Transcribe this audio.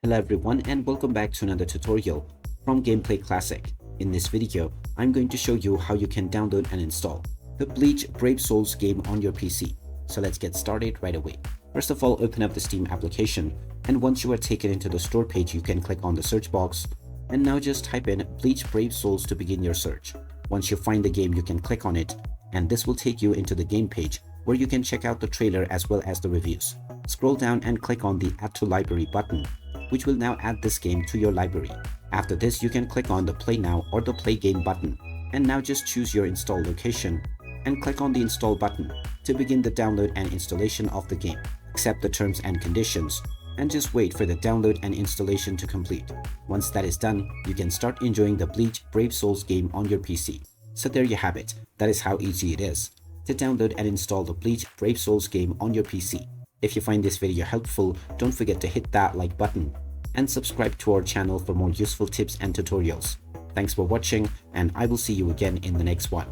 Hello everyone and welcome back to another tutorial from Gameplay Classic. In this video, I'm going to show you how you can download and install the Bleach Brave Souls game on your PC. So let's get started right away. First of all, open up the Steam application, and once you are taken into the store page, you can click on the search box and now just type in Bleach Brave Souls to begin your search. Once you find the game, you can click on it and this will take you into the game page where you can check out the trailer as well as the reviews. Scroll down and click on the Add to Library button, which will now add this game to your library. After this, you can click on the Play Now or the Play Game button, and now just choose your install location and click on the Install button to begin the download and installation of the game. Accept the terms and conditions and just wait for the download and installation to complete. Once that is done, you can start enjoying the Bleach Brave Souls game on your PC. So there you have it. That is how easy it is to download and install the Bleach Brave Souls game on your PC. If you find this video helpful, don't forget to hit that like button and subscribe to our channel for more useful tips and tutorials. Thanks for watching, and I will see you again in the next one.